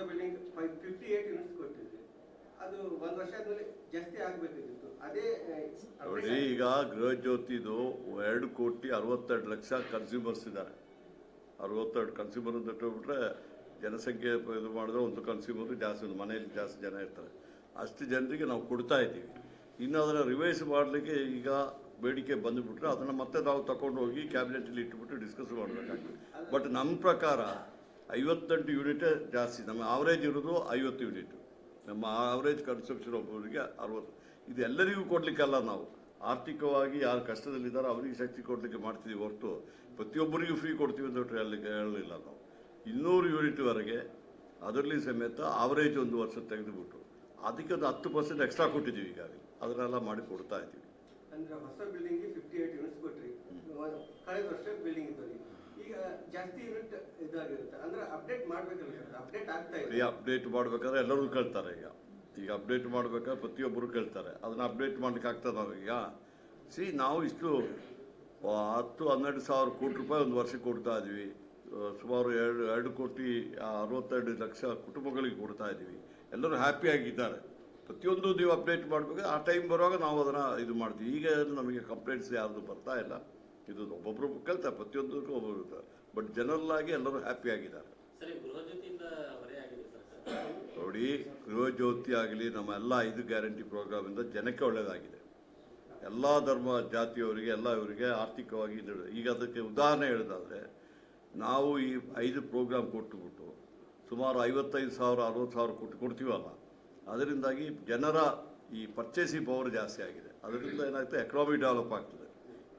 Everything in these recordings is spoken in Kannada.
ಬಿಲ್ಡಿಂಗ್ 58 ಯೂನಿಟ್ಸ್ ಕೊಟ್ಟಿದ್ವಿ. ಅದು ಒಂದು ವರ್ಷ ಆದ್ಮೇಲೆ ಜಾಸ್ತಿ ಆಗಬೇಕಿತ್ತು. ಅದೇ ನೋಡಿ, ಈಗ ಗೃಹ ಜ್ಯೋತಿದು 2,62,00,000 ಕನ್ಸ್ಯೂಮರ್ಸ್ ಇದ್ದಾರೆ. 62 ಕನ್ಸ್ಯೂಮರ್ ಅಂತ ಬಿಟ್ರೆ ಜನಸಂಖ್ಯೆ ಇದು ಮಾಡಿದ್ರೆ ಒಂದು ಕನ್ಸ್ಯೂಮರ್ ಜಾಸ್ತಿ, ಒಂದು ಮನೆಯಲ್ಲಿ ಜಾಸ್ತಿ ಜನ ಇರ್ತಾರೆ. ಅಷ್ಟು ಜನರಿಗೆ ನಾವು ಕೊಡ್ತಾ ಇದ್ದೀವಿ. ಇನ್ನು ಅದನ್ನು ರಿವೈಸ್ ಮಾಡಲಿಕ್ಕೆ ಈಗ ಬೇಡಿಕೆ ಬಂದುಬಿಟ್ರೆ ಅದನ್ನು ಮತ್ತೆ ನಾವು ತಗೊಂಡು ಹೋಗಿ ಕ್ಯಾಬಿನೆಟಲ್ಲಿ ಇಟ್ಬಿಟ್ಟು ಡಿಸ್ಕಸ್ ಮಾಡಬೇಕಾಗ್ತದೆ. ಬಟ್ ನಮ್ಮ ಪ್ರಕಾರ 58 ಯೂನಿಟೇ ಜಾಸ್ತಿ. ನಮ್ಮ ಆವ್ರೇಜ್ ಇರೋದು 50 ಯೂನಿಟ್. ನಮ್ಮ ಆವ್ರೇಜ್ ಕನ್ಸಂಪ್ಷನ್ ಒಬ್ಬರಿಗೆ 60. ಇದು ಎಲ್ಲರಿಗೂ ಕೊಡಲಿಕ್ಕಲ್ಲ, ನಾವು ಆರ್ಥಿಕವಾಗಿ ಯಾರು ಕಷ್ಟದಲ್ಲಿದ್ದಾರೆ ಅವರಿಗೆ ಶಕ್ತಿ ಕೊಡಲಿಕ್ಕೆ ಮಾಡ್ತಿದ್ದೀವಿ ಹೊರತು ಪ್ರತಿಯೊಬ್ಬರಿಗೂ ಫ್ರೀ ಕೊಡ್ತೀವಿ ಅಂತ ಹೇಳಲಿಲ್ಲ. ನಾವು 200 ಯೂನಿಟ್ವರೆಗೆ ಅದರಲ್ಲಿ ಸಮೇತ ಆವರೇಜ್ ಒಂದು ವರ್ಷ ತೆಗೆದುಬಿಟ್ಟು ಅದಕ್ಕೆ ಒಂದು 10% ಎಕ್ಸ್ಟ್ರಾ ಕೊಟ್ಟಿದ್ದೀವಿ. ಈಗಾಗಲೇ ಅದನ್ನೆಲ್ಲ ಮಾಡಿ ಕೊಡ್ತಾ ಇದ್ದೀವಿ. ಅಂದ್ರೆ ಹೊಸ ಬಿಲ್ಡಿಂಗ್ 58 ಯೂನಿಟ್ಸ್ ಕೊಟ್ರಿ, ಕಳೆದ ವರ್ಷ ಬಿಲ್ಡಿಂಗ್ ಇದ್ದವ್ರಿಗೆ ಈಗ ಜಾಸ್ತಿ ಯೂನಿಟ್ ಇದಾಗಿರುತ್ತೆ. ಅಂದ್ರೆ ಅಪ್ಡೇಟ್ ಮಾಡ್ಬೇಕಲ್ಲ ಸರ್, ಅಪ್ಡೇಟ್ ಆಗ್ತಾ ಇದೆ. ಅಪ್ಡೇಟ್ ಮಾಡ್ಬೇಕಾದ್ರೆ ಎಲ್ಲರೂ ಕೇಳ್ತಾರೆ. ಈಗ ಅಪ್ಡೇಟ್ ಮಾಡ್ಬೇಕಾದ್ರೆ ಪ್ರತಿಯೊಬ್ಬರು ಕೇಳ್ತಾರೆ. ಅದನ್ನ ಅಪ್ಡೇಟ್ ಮಾಡ್ಲಿಕ್ಕೆ ಆಗ್ತದೆ ನಾವೀಗ. ನಾವು ಇಷ್ಟು 10-12 ಸಾವಿರ ಕೋಟಿ ರೂಪಾಯಿ ಒಂದು ವರ್ಷಕ್ಕೆ ಕೊಡ್ತಾ ಇದ್ದೀವಿ. ಸುಮಾರು 2,62,00,000 ಕುಟುಂಬಗಳಿಗೆ ಕೊಡ್ತಾ ಇದ್ದೀವಿ. ಎಲ್ಲರೂ ಹ್ಯಾಪಿಯಾಗಿದ್ದಾರೆ. ಪ್ರತಿಯೊಂದು ನೀವು ಅಪ್ಡೇಟ್ ಮಾಡಬೇಕಾದ್ರೆ ಆ ಟೈಮ್ ಬರುವಾಗ ನಾವು ಅದನ್ನು ಇದು ಮಾಡ್ತೀವಿ. ಈಗ ನಮಗೆ ಕಂಪ್ಲೇಂಟ್ಸ್ ಯಾರ್ದು ಬರ್ತಾ ಇಲ್ಲ. ಇದು ಒಬ್ಬೊಬ್ಬರು ಕೇಳ್ತಾರೆ, ಪ್ರತಿಯೊಂದಕ್ಕೂ ಒಬ್ಬರು ಇರ್ತಾರೆ. ಬಟ್ ಜನರಲ್ ಆಗಿ ಎಲ್ಲರೂ ಹ್ಯಾಪಿಯಾಗಿದ್ದಾರೆ. ನೋಡಿ, ಗೃಹ ಜ್ಯೋತಿ ಆಗಲಿ ನಮ್ಮ ಎಲ್ಲ 5 ಗ್ಯಾರಂಟಿ ಪ್ರೋಗ್ರಾಮಿಂದ ಜನಕ್ಕೆ ಒಳ್ಳೆಯದಾಗಿದೆ. ಎಲ್ಲ ಧರ್ಮ ಜಾತಿಯವರಿಗೆ ಎಲ್ಲ ಇವರಿಗೆ ಆರ್ಥಿಕವಾಗಿ ಈಗ ಅದಕ್ಕೆ ಉದಾಹರಣೆ ಹೇಳೋದಾದರೆ, ನಾವು ಈ 5 ಪ್ರೋಗ್ರಾಮ್ ಕೊಟ್ಟುಬಿಟ್ಟು ಸುಮಾರು 55,000-60,000 ಕೊಡ್ತೀವಲ್ಲ, ಅದರಿಂದಾಗಿ ಜನರ ಈ ಪರ್ಚೇಸಿಂಗ್ ಪವರ್ ಜಾಸ್ತಿ ಆಗಿದೆ. ಅದರಿಂದ ಏನಾಗ್ತದೆ, ಎಕನಾಮಿ ಡೆವಲಪ್ ಆಗ್ತದೆ.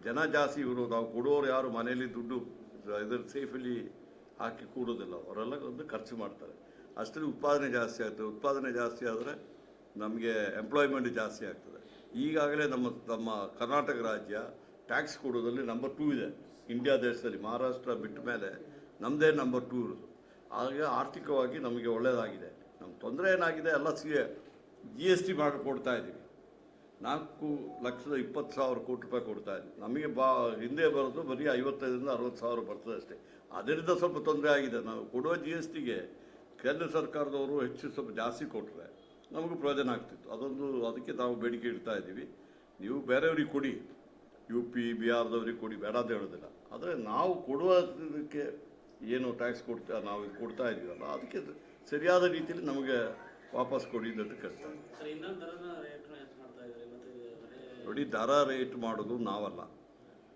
ಜನ ಜಾಸ್ತಿ ಇವರು, ನಾವು ಕೊಡೋರು ಯಾರು ಮನೆಯಲ್ಲಿ ದುಡ್ಡು ಇದ್ರ ಸೇಫಲ್ಲಿ ಹಾಕಿ ಕೂಡೋದಿಲ್ಲ, ಅವರೆಲ್ಲ ಒಂದು ಖರ್ಚು ಮಾಡ್ತಾರೆ. ಅಷ್ಟರಲ್ಲಿ ಉತ್ಪಾದನೆ ಜಾಸ್ತಿ ಆಗ್ತದೆ. ಉತ್ಪಾದನೆ ಜಾಸ್ತಿ ಆದರೆ ನಮಗೆ ಎಂಪ್ಲಾಯ್ಮೆಂಟ್ ಜಾಸ್ತಿ ಆಗ್ತದೆ. ಈಗಾಗಲೇ ನಮ್ಮ ಕರ್ನಾಟಕ ರಾಜ್ಯ ಟ್ಯಾಕ್ಸ್ ಕೊಡೋದ್ರಲ್ಲಿ ನಂಬರ್ 2 ಇದೆ ಇಂಡಿಯಾ ದೇಶದಲ್ಲಿ. ಮಹಾರಾಷ್ಟ್ರ ಬಿಟ್ಟ ಮೇಲೆ ನಮ್ಮದೇ ನಂಬರ್ 2 ಇರೋದು. ಹಾಗೆ ಆರ್ಥಿಕವಾಗಿ ನಮಗೆ ಒಳ್ಳೆಯದಾಗಿದೆ. ನಮ್ಮ ತೊಂದರೆ ಏನಾಗಿದೆ, ಎಲ್ಲ GST ಮಾಡಿ ಕೊಡ್ತಾ ಇದ್ದೀವಿ. 4,20,000 ಕೋಟಿ ರೂಪಾಯಿ ಕೊಡ್ತಾ ಇದ್ದೀವಿ. ನಮಗೆ ಹಿಂದೆ ಬರೋದು ಬರೀ 55,000-60,000 ಬರ್ತದೆ ಅಷ್ಟೇ. ಅದರಿಂದ ಸ್ವಲ್ಪ ತೊಂದರೆ ಆಗಿದೆ. ನಾವು ಕೊಡುವ GSTಗೆ ಕೇಂದ್ರ ಸರ್ಕಾರದವರು ಹೆಚ್ಚು ಸ್ವಲ್ಪ ಜಾಸ್ತಿ ಕೊಟ್ಟರೆ ನಮಗೂ ಪ್ರಯೋಜನ ಆಗ್ತಿತ್ತು. ಅದಕ್ಕೆ ನಾವು ಬೇಡಿಕೆ ಇಡ್ತಾ ಇದ್ದೀವಿ. ನೀವು ಬೇರೆಯವ್ರಿಗೆ ಕೊಡಿ, UP ಬಿಹಾರದವ್ರಿಗೆ ಕೊಡಿ, ಬೇಡ ಅಂತ ಹೇಳೋದಿಲ್ಲ. ಆದರೆ ನಾವು ಕೊಡುವುದಕ್ಕೆ ಏನು ಟ್ಯಾಕ್ಸ್ ನಾವು ಕೊಡ್ತಾ ಇದ್ದೀವಲ್ಲ, ಅದಕ್ಕೆ ಸರಿಯಾದ ರೀತಿಯಲ್ಲಿ ನಮಗೆ ವಾಪಸ್ ಕೊಡಿ ಅಂತ ಕೇಳ್ತಾರೆ. ನೋಡಿ, ದರ ರೇಟ್ ಮಾಡೋದು ನಾವಲ್ಲ.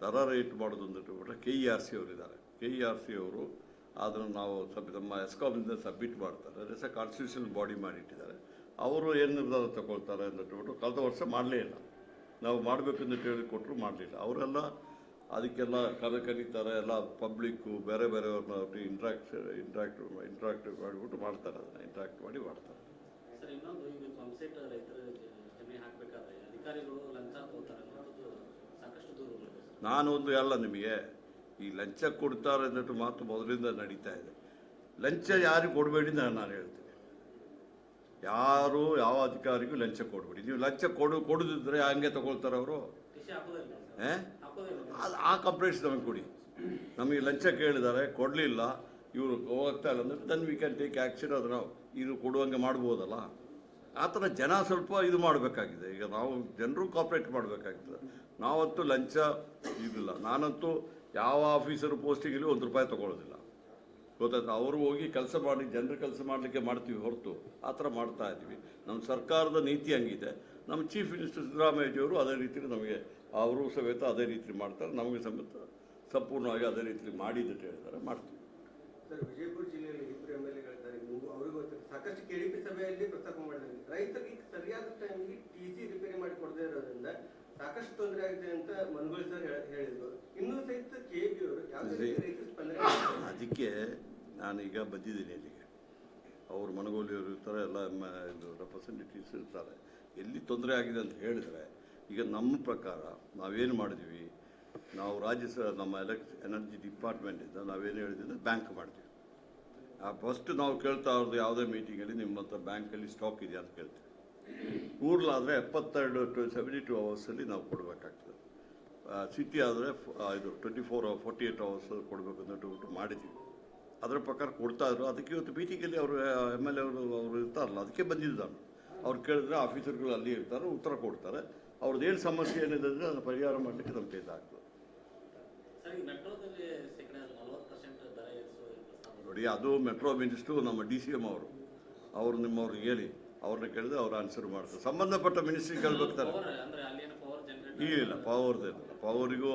ದರ ರೇಟ್ ಮಾಡೋದು ಅಂದ್ಬಿಟ್ರೆ KERC ಅವರಿದ್ದಾರೆ. KERC ಅವರು ಅದನ್ನು ನಾವು ನಮ್ಮ ಎಸ್ಕಾಮಿಂದ ಸಬ್ಮಿಟ್ ಮಾಡ್ತಾರೆ. ಅದಕ್ಕೆ ಕಾನ್ಸ್ಟಿಟ್ಯೂಷನಲ್ ಬಾಡಿ ಮಾಡಿಟ್ಟಿದ್ದಾರೆ. ಅವರು ಏನು ನಿರ್ಧಾರ ತಗೊಳ್ತಾರೆ ಅಂದ್ಬಿಟ್ಟು ಕಳೆದ ವರ್ಷ ಮಾಡಲೇ ಇಲ್ಲ. ನಾವು ಮಾಡಬೇಕಂತ ಹೇಳಿ ಕೊಟ್ಟರು ಮಾಡಲಿಲ್ಲ. ಅವರೆಲ್ಲ ಅದಕ್ಕೆಲ್ಲ ಕರೀತಾರೆ, ಎಲ್ಲ ಪಬ್ಲಿಕ್ಕು ಬೇರೆ ಬೇರೆಯವ್ರನ್ನ ಇಂಟ್ರಾಕ್ಟ್ ಮಾಡಿಬಿಟ್ಟು ಮಾಡ್ತಾರೆ. ಅದನ್ನು ಇಂಟ್ರಾಕ್ಟ್ ಮಾಡಿ ಮಾಡ್ತಾರೆ. ನಾನೊಂದು ಎಲ್ಲ ನಿಮಗೆ ಈ ಲಂಚ ಕೊಡ್ತಾರೆ ಅಂದ್ಬಿಟ್ಟು ಮಾತು ಮೊದಲಿಂದ ನಡೀತಾ ಇದೆ. ಲಂಚ ಯಾರಿಗೆ ಕೊಡಬೇಡಿ ನಾನು ಹೇಳ್ತೀನಿ. ಯಾರು ಯಾವ ಅಧಿಕಾರಿಗೂ ಲಂಚ ಕೊಡಬೇಡಿ. ನೀವು ಲಂಚ ಕೊಡದಿದ್ರೆ ಹಂಗೆ ತಗೊಳ್ತಾರೆ ಅವರು. ಆ ಕಂಪ್ಲೇಂಟ್ಸ್ ನಮಗೆ ಕೊಡಿ. ನಮಗೆ ಲಂಚ ಕೇಳಿದ್ದಾರೆ, ಕೊಡಲಿಲ್ಲ, ಇವರು ಹೋಗ್ತಾ ಇಲ್ಲ ಅಂದರೆ then we can take action. ಅದನ್ನು ಇದು ಕೊಡುವಂಗೆ ಮಾಡ್ಬೋದಲ್ಲ. ಆ ಥರ ಜನ ಸ್ವಲ್ಪ ಇದು ಮಾಡಬೇಕಾಗಿದೆ. ಈಗ ನಾವು ಜನರು ಕಾಪ್ರೇಟ್ ಮಾಡಬೇಕಾಗ್ತದೆ. ನಾವಂತೂ ಲಂಚ ಇದಿಲ್ಲ. ನಾನಂತೂ ಯಾವ ಆಫೀಸರು ಪೋಸ್ಟಿಗಲ್ಲಿ ₹1 ತೊಗೊಳ್ಳೋದಿಲ್ಲ. ಗೊತ್ತಾಯ್ತು. ಅವರು ಹೋಗಿ ಕೆಲಸ ಮಾಡಿ ಜನರ ಕೆಲಸ ಮಾಡಲಿಕ್ಕೆ ಮಾಡ್ತೀವಿ ಹೊರತು ಆ ಥರ ಮಾಡ್ತಾ ಇದ್ದೀವಿ. ನಮ್ಮ ಸರ್ಕಾರದ ನೀತಿ ಹಂಗಿದೆ. ನಮ್ಮ ಚೀಫ್ ಮಿನಿಸ್ಟರ್ ಸಿದ್ದರಾಮಯ್ಯಜಿಯವರು ಅದೇ ರೀತಿಯಲ್ಲಿ ನಮಗೆ ಅವರು ಸಮೇತ ಅದೇ ರೀತಿ ಮಾಡ್ತಾರೆ. ನಮಗೆ ಸಮೇತ ಸಂಪೂರ್ಣವಾಗಿ ಅದೇ ರೀತಿಯಲ್ಲಿ ಮಾಡಿ ಅಂತ ಹೇಳಿದ್ದಾರೆ, ಮಾಡ್ತೀವಿ. ಸರ್, ವಿಜಯಪುರ ಜಿಲ್ಲೆಯಲ್ಲಿ 2 MLAಗಳಿದ್ದಾರೆ. ಅವರಿಗೂ ಸಾಕಷ್ಟು KDP ಸಭೆಯಲ್ಲಿ ಪ್ರಸ್ತಾಪ ಮಾಡಿದ್ದಾರೆ. ರೈತರಿಗೆ ಸರಿಯಾದ ಟೈಮಿಗೆ TC ರಿಪೇರಿ ಮಾಡಿ ಕೊಡದೇ ಇರೋದ್ರಿಂದ ಸಾಕಷ್ಟು ತೊಂದರೆ ಆಗಿದೆ ಅಂತ ಮನಗೋಳಿ ಸರ್ ಹೇಳಿದ್ರು. ಇನ್ನೂ ಸಹಿತ KB ಅವರು ಯಾವುದೇ ರೈತರ ಸ್ಪಂದನೆ. ಅದಕ್ಕೆ ನಾನೀಗ ಬಂದಿದ್ದೀನಿ ಇಲ್ಲಿಗೆ. ಅವರು ಮನಗೋಲಿಯವರು ಇರ್ತಾರೆ, ಎಲ್ಲ ರೆಪ್ರೆಸೆಂಟೇಟಿವ್ಸ್ ಇರ್ತಾರೆ. ಎಲ್ಲಿ ತೊಂದರೆ ಆಗಿದೆ ಅಂತ ಹೇಳಿದರೆ, ಈಗ ನಮ್ಮ ಪ್ರಕಾರ ನಾವೇನು ಮಾಡಿದ್ವಿ, ನಾವು ನಮ್ಮ ಎನರ್ಜಿ ಡಿಪಾರ್ಟ್ಮೆಂಟಿಂದ ನಾವೇನು ಹೇಳಿದ್ರೆ ಬ್ಯಾಂಕ್ ಮಾಡ್ತೀವಿ. ಫಸ್ಟ್ ನಾವು ಕೇಳ್ತಾ ಇರೋದು ಯಾವುದೇ ಮೀಟಿಂಗಲ್ಲಿ ನಿಮ್ಮ ಹತ್ರ ಬ್ಯಾಂಕಲ್ಲಿ ಸ್ಟಾಕ್ ಇದೆಯಾ ಅಂತ ಕೇಳ್ತೀವಿ. ಊರ್ಲಾದರೆ 72 ಅವರ್ಸಲ್ಲಿ ನಾವು ಕೊಡಬೇಕಾಗ್ತದೆ. ಸಿಟಿ ಆದರೆ ಇದು 48 ಅವರ್ಸ್ ಕೊಡಬೇಕು ಅಂದ್ಬಿಟ್ಟು ಮಾಡಿದ್ದೀವಿ. ಅದರ ಪ್ರಕಾರ ಕೊಡ್ತಾ ಇದ್ರು. ಅದಕ್ಕೆ ಇವತ್ತು ಮೀಟಿಂಗಲ್ಲಿ ಅವರು MLA ಅವರು ಇರ್ತಾರಲ್ಲ, ಅದಕ್ಕೆ ಬಂದಿದ್ದು ನಾನು. ಅವ್ರು ಕೇಳಿದ್ರೆ ಆಫೀಸರ್ಗಳು ಅಲ್ಲಿ ಇರ್ತಾರೆ, ಉತ್ತರ ಕೊಡ್ತಾರೆ. ಅವ್ರದ್ದು ಏನು ಸಮಸ್ಯೆ ಏನಿದೆ ಅಂದರೆ ಅದನ್ನು ಪರಿಹಾರ ಮಾಡಲಿಕ್ಕೆ ನಮ್ಮ ಕೈಲಾಗ್ತದೆ. ನೋಡಿ, ಅದು ಮೆಟ್ರೋ ಮಿನಿಸ್ಟ್ರು ನಮ್ಮ DCM ಅವರು ನಿಮ್ಮವ್ರಿಗೆ ಹೇಳಿ, ಅವ್ರನ್ನ ಕೇಳಿದ್ರೆ ಅವ್ರು ಆನ್ಸರ್ ಮಾಡ್ತಾರೆ. ಸಂಬಂಧಪಟ್ಟ ಮಿನಿಸ್ಟ್ರಿಗೆ ಕೇಳ್ಬೇಕಾರೆ ಇಲ್ಲ, ಪವರ್ದೇನಿಲ್ಲ. ಪವರಿಗೂ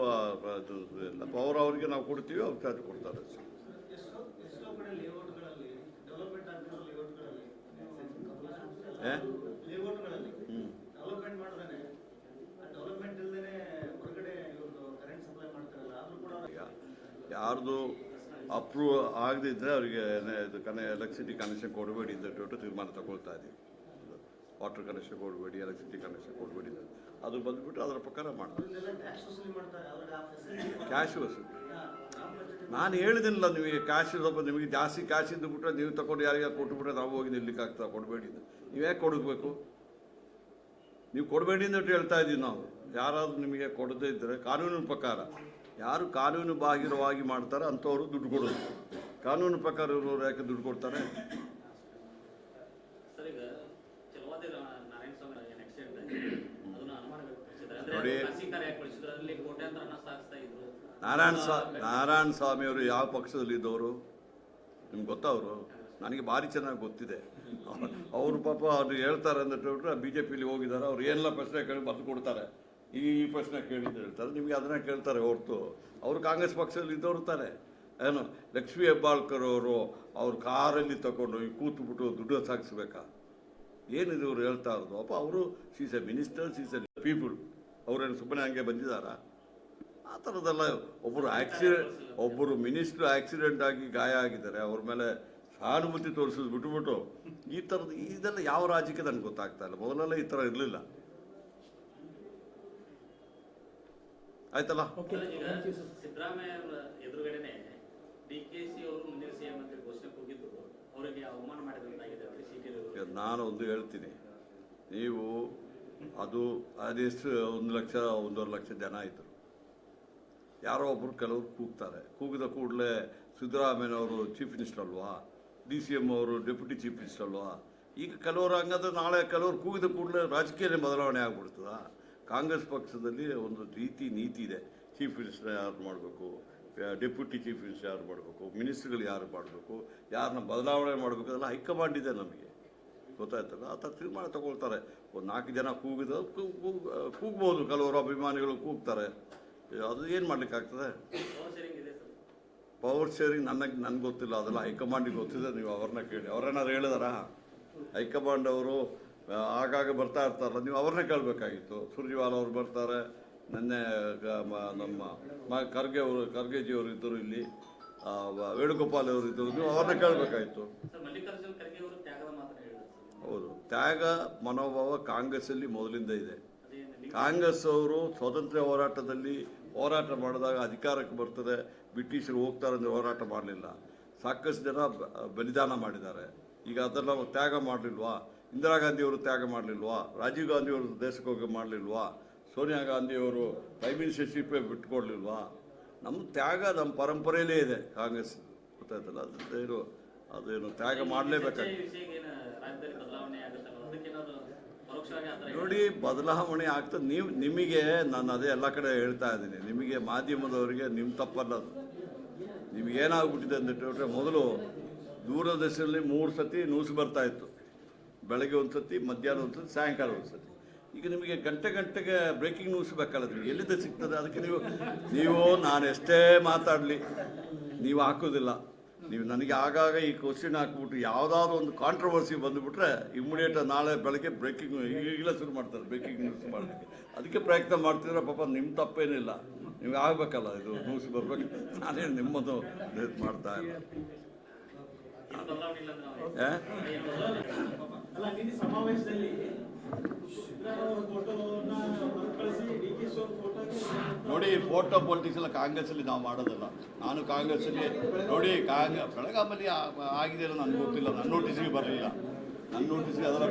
ಅದು ಇಲ್ಲ. ಪವರ್ ಅವರಿಗೆ ನಾವು ಕೊಡ್ತೀವಿ, ಅವ್ರು ಚಾರ್ಜ್ ಕೊಡ್ತಾರೆ. ಯಾರ್ದು ಅಪ್ರೂವ್ ಆಗದಿದ್ದರೆ ಅವರಿಗೆ ಇದು ಎಲೆಕ್ಟ್ರಿಸಿಟಿ ಕನೆಕ್ಷನ್ ಕೊಡಬೇಡಿ ಅಂತ ತೀರ್ಮಾನ ತಗೊಳ್ತಾ ಇದ್ದೀವಿ. ವಾಟರ್ ಕನೆಕ್ಷನ್ ಕೊಡಬೇಡಿ, ಎಲೆಕ್ಟ್ರಿಸಿಟಿ ಕನೆಕ್ಷನ್ ಕೊಡಬೇಡಿ, ಅದು ಬಂದುಬಿಟ್ಟು ಅದರ ಪ್ರಕಾರ ಮಾಡ್ತಾರೆ. ಕ್ಯಾಶ್ ವಸೂಲಿ ನಾನು ಹೇಳಿದಿಲ್ಲ ನಿಮಗೆ. ಕ್ಯಾಶ್ ಸ್ವಲ್ಪ ನಿಮಗೆ ಜಾಸ್ತಿ ಕ್ಯಾಶ್ ಇದ್ದು ಬಿಟ್ಟರೆ ನೀವು ತಗೊಂಡು ಯಾರಿಗೆ ಕೊಟ್ಟುಬಿಟ್ರೆ ನಾವು ಹೋಗಿ ನಿಲ್ಲಿಕ್ಕಾಗ್ತದೆ. ಕೊಡಬೇಡಿ, ನೀವು ಯಾಕೆ ಕೊಡಬೇಕು? ನೀವು ಕೊಡಬೇಡಿ ಅಂತ ಹೇಳ್ತಾ ಇದ್ದೀವಿ ನಾವು. ಯಾರಾದರೂ ನಿಮಗೆ ಕೊಡದೇ ಇದ್ದರೆ ಕಾನೂನಿನ ಪ್ರಕಾರ, ಯಾರು ಕಾನೂನು ಬಾಹಿರವಾಗಿ ಮಾಡ್ತಾರೆ ಅಂಥವರು ದುಡ್ಡು ಕೊಡೋದು. ಕಾನೂನು ಪ್ರಕಾರ ಇರೋರು ಯಾಕೆ ದುಡ್ಡು ಕೊಡ್ತಾರೆ? ನೋಡಿ, ನಾರಾಯಣ ಸ್ವಾಮಿ ಅವರು ಯಾವ ಪಕ್ಷದಲ್ಲಿದ್ದವರು ನಿಮ್ಗೆ ಗೊತ್ತವರು? ನನಗೆ ಭಾರಿ ಚೆನ್ನಾಗಿ ಗೊತ್ತಿದೆ. ಅವರು ಪಾಪ ಅವ್ರು ಹೇಳ್ತಾರೆ ಅಂದ್ಬಿಟ್ರೆ BJPಲಿ ಹೋಗಿದ್ದಾರೆ. ಅವ್ರು ಏನೆಲ್ಲ ಪ್ರಶ್ನೆ ಕೇಳಿ ಬರೆದು ಕೊಡ್ತಾರೆ. ಈ ಪ್ರಶ್ನೆ ಕೇಳಿದ್ದು ಹೇಳ್ತಾರೆ, ನಿಮಗೆ ಅದನ್ನ ಕೇಳ್ತಾರೆ ಹೊರತು ಅವರು ಕಾಂಗ್ರೆಸ್ ಪಕ್ಷದಲ್ಲಿ ಇದ್ದವರು ತಾನೆ. ಏನು ಲಕ್ಷ್ಮೀ ಹೆಬ್ಬಾಳ್ಕರ್ ಅವರು ಅವ್ರ ಕಾರಲ್ಲಿ ತಗೊಂಡು ಕೂತ್ಬಿಟ್ಟು ದುಡ್ಡು ಸಾಗಿಸ್ಬೇಕಾ? ಏನಿದೆ ಇವರು ಹೇಳ್ತಾ ಇರೋದು? ಅಪ್ಪ ಅವರು she's A minister, she's A people. ಅವರೇನು ಸುಮ್ಮನೆ ಹಂಗೆ ಬಂದಿದ್ದಾರಾ? ಆ ಥರದ್ದೆಲ್ಲ. ಒಬ್ಬರು ಮಿನಿಸ್ಟ್ರು ಆಕ್ಸಿಡೆಂಟ್ ಆಗಿ ಗಾಯ ಆಗಿದ್ದಾರೆ, ಅವ್ರ ಮೇಲೆ ಸಹಾನುಭೂತಿ ತೋರಿಸೋದು ಬಿಟ್ಟುಬಿಟ್ಟು ಈ ಥರದ್ದು ಇದೆಲ್ಲ ಯಾವ ರಾಜ್ಯಕ್ಕೆ ನನಗೆ ಗೊತ್ತಾಗ್ತಾ ಇಲ್ಲ. ಮೊದಲೆಲ್ಲ ಈ ಥರ ಇರಲಿಲ್ಲ. ಆಯ್ತಲ್ಲ? ಸಿದ್ದರಾಮಯ್ಯ ಎದುರುಗಡೆನೆ DKC ಅವರು ಮುಂದಿನ CM ಅಂತ ಘೋಷಣೆ ಕೂಗಿದ್ದು ಅವರಿಗೆ ಅವಮಾನ ಮಾಡಿದಂತಾಗಿದೆ. ನಾನು ಒಂದು ಹೇಳ್ತೀನಿ, ನೀವು ಅದೆಷ್ಟು 1 ಲಕ್ಷ 1.5 ಲಕ್ಷ ಜನ ಇದ್ದರು. ಯಾರೋ ಒಬ್ಬರು ಕೆಲವರು ಕೂಗ್ತಾರೆ. ಕೂಗಿದ ಕೂಡಲೇ ಸಿದ್ದರಾಮಯ್ಯನವರು ಚೀಫ್ ಮಿನಿಸ್ಟರ್ ಅಲ್ವಾ, DCM ಅವರು ಡೆಪ್ಯೂಟಿ ಚೀಫ್ ಮಿನಿಸ್ಟರ್ ಅಲ್ವಾ? ಈಗ ಕೆಲವರು ಹಂಗಾದ್ರೆ ನಾಳೆ ಕೆಲವರು ಕೂಗಿದ ಕೂಡಲೇ ರಾಜಕೀಯ ಬದಲಾವಣೆ ಆಗ್ಬಿಡ್ತದ? ಕಾಂಗ್ರೆಸ್ ಪಕ್ಷದಲ್ಲಿ ಒಂದು ನೀತಿ ಇದೆ. ಚೀಫ್ ಮಿನಿಸ್ಟರ್ ಯಾರು ಮಾಡಬೇಕು, ಡೆಪ್ಯೂಟಿ ಚೀಫ್ ಮಿನಿಸ್ಟರ್ ಯಾರು ಮಾಡಬೇಕು, ಮಿನಿಸ್ಟ್ರುಗಳು ಯಾರು ಮಾಡಬೇಕು, ಯಾರನ್ನ ಬದಲಾವಣೆ ಮಾಡಬೇಕು, ಅದೆಲ್ಲ ಹೈಕಮಾಂಡ್ ಇದೆ ನಮಗೆ, ಗೊತ್ತಾಯ್ತಲ್ಲ? ಆ ಥರ ತೀರ್ಮಾನ ತಗೊಳ್ತಾರೆ. ಒಂದು 4 ಜನ ಕೂಗ್ಬೋದು, ಕೆಲವರು ಅಭಿಮಾನಿಗಳು ಕೂಗ್ತಾರೆ. ಅದು ಏನು ಮಾಡ್ಲಿಕ್ಕಾಗ್ತದೆ? ಪವರ್ ಶೇರಿಂಗ್ ನನಗೆ ಗೊತ್ತಿಲ್ಲ, ಅದೆಲ್ಲ ಹೈಕಮಾಂಡಿಗೆ ಗೊತ್ತಿದೆ. ನೀವು ಅವ್ರನ್ನ ಕೇಳಿ. ಅವ್ರೇನಾದ್ರು ಹೇಳಿದಾರಾ? ಹೈಕಮಾಂಡ್ ಅವರು ಆಗಾಗ ಬರ್ತಾ ಇರ್ತಾರಲ್ಲ, ನೀವು ಅವ್ರನ್ನೇ ಕೇಳಬೇಕಾಗಿತ್ತು. ಸುರ್ಜೇವಾಲಾ ಅವರು ಬರ್ತಾರೆ, ನಿನ್ನೆ ನಮ್ಮ ಖರ್ಗೆಜಿಯವರು ಇದ್ದರು, ಇಲ್ಲಿ ವೇಣುಗೋಪಾಲ್ ಅವರು ಇದ್ದರು, ನೀವು ಅವ್ರನ್ನ ಕೇಳಬೇಕಾಗಿತ್ತು. ಹೌದು, ತ್ಯಾಗ ಮನೋಭಾವ ಕಾಂಗ್ರೆಸ್ಸಲ್ಲಿ ಮೊದಲಿಂದ ಇದೆ. ಕಾಂಗ್ರೆಸ್ ಅವರು ಸ್ವಾತಂತ್ರ್ಯ ಹೋರಾಟದಲ್ಲಿ ಹೋರಾಟ ಮಾಡಿದಾಗ ಅಧಿಕಾರಕ್ಕೆ ಬರ್ತದೆ, ಬ್ರಿಟಿಷರು ಹೋಗ್ತಾರೆ ಅಂದರೆ ಹೋರಾಟ ಮಾಡಲಿಲ್ಲ. ಸಾಕಷ್ಟು ಜನ ಬಲಿದಾನ ಮಾಡಿದ್ದಾರೆ. ಈಗ ಅದೆಲ್ಲ ತ್ಯಾಗ ಮಾಡಲಿಲ್ವಾ? ಇಂದಿರಾ ಗಾಂಧಿಯವರು ತ್ಯಾಗ ಮಾಡಲಿಲ್ವಾ? ರಾಜೀವ್ ಗಾಂಧಿಯವರು ದೇಶಕ್ಕೆ ಹೋಗಿ ಮಾಡಲಿಲ್ವಾ? ಸೋನಿಯಾ ಗಾಂಧಿಯವರು ಪ್ರೈಮ್ ಮಿನಿಸ್ಟರ್ಶಿಪ್ಪೇ ಬಿಟ್ಕೊಡ್ಲಿಲ್ವಾ? ನಮ್ಮ ತ್ಯಾಗ ನಮ್ಮ ಪರಂಪರೆಯಲ್ಲೇ ಇದೆ ಕಾಂಗ್ರೆಸ್, ಗೊತ್ತಾಯ್ತಲ್ಲ? ಅದೇನು ತ್ಯಾಗ ಮಾಡಲೇಬೇಕಾಗುತ್ತೆ. ನೋಡಿ, ಬದಲಾವಣೆ ಆಗ್ತದೆ. ನಿಮಗೆ ನಾನು ಅದೇ ಎಲ್ಲ ಕಡೆ ಹೇಳ್ತಾ ಇದ್ದೀನಿ, ನಿಮಗೆ ಮಾಧ್ಯಮದವರಿಗೆ ನಿಮ್ಮ ತಪ್ಪಲ್ಲ ಅದು. ನಿಮಗೇನಾಗ್ಬಿಟ್ಟಿದೆ ಅಂದ್ಬಿಟ್ರೆ, ಮೊದಲು ದೂರದರ್ಶನದಲ್ಲಿ 3 ಸತಿ ನ್ಯೂಸ್ ಬರ್ತಾ ಇತ್ತು. ಬೆಳಗ್ಗೆ ಒಂದು ಸತಿ, ಮಧ್ಯಾಹ್ನ ಒಂದು ಸತಿ, ಸಾಯಂಕಾಲ ಒಂದು ಸತಿ. ಈಗ ನಿಮಗೆ ಗಂಟೆಗೆ ಬ್ರೇಕಿಂಗ್ ನ್ಯೂಸ್ ಬೇಕಲ್ಲ, ನಿಮಗೆ ಎಲ್ಲಿಂದ ಸಿಗ್ತದೆ? ಅದಕ್ಕೆ ನೀವು ನಾನು ಎಷ್ಟೇ ಮಾತಾಡಲಿ ನೀವು ಹಾಕೋದಿಲ್ಲ. ನೀವು ನನಗೆ ಆಗಾಗ ಈ ಕ್ವಶನ್ ಹಾಕ್ಬಿಟ್ಟು ಯಾವುದಾದ್ರು ಒಂದು ಕಾಂಟ್ರವರ್ಸಿ ಬಂದುಬಿಟ್ರೆ ಇಮ್ಮಿಡಿಯೇಟ್ ನಾಳೆ ಬೆಳಗ್ಗೆ ಬ್ರೇಕಿಂಗ್ ಈಗಲೇ ಶುರು ಮಾಡ್ತಾರೆ, ಬ್ರೇಕಿಂಗ್ ನ್ಯೂಸ್ ಮಾಡಲಿಕ್ಕೆ. ಅದಕ್ಕೆ ಪ್ರಯತ್ನ ಮಾಡ್ತಿದ್ರೆ ಪಾಪ ನಿಮ್ಮ ತಪ್ಪೇನಿಲ್ಲ, ನಿಮ್ಗೆ ಆಗಬೇಕಲ್ಲ ಇದು ನ್ಯೂಸ್ ಬರಬೇಕು. ನಾನೇನು ನಿಮ್ಮದು ಮಾಡ್ತಾ ಇಲ್ಲ. ನೋಡಿ, ಫೋಟೋ ಪೊಲಿಟಿಕ್ಸ್ ಎಲ್ಲ ಕಾಂಗ್ರೆಸ್ಸಲ್ಲಿ ನಾವು ಮಾಡೋದಲ್ಲ. ನಾನು ಕಾಂಗ್ರೆಸ್ಸಲ್ಲಿ ನೋಡಿ, ಬೆಳಗಾಮಲ್ಲಿ ಆಗಿದೆ ನನಗೆ ಗೊತ್ತಿಲ್ಲ, ನನ್ನ ನೋಟಿಸ್ಗೆ ಬರಲಿಲ್ಲ. ನನ್ನ ನೋಟಿಸ್ಗೆ ಅದರ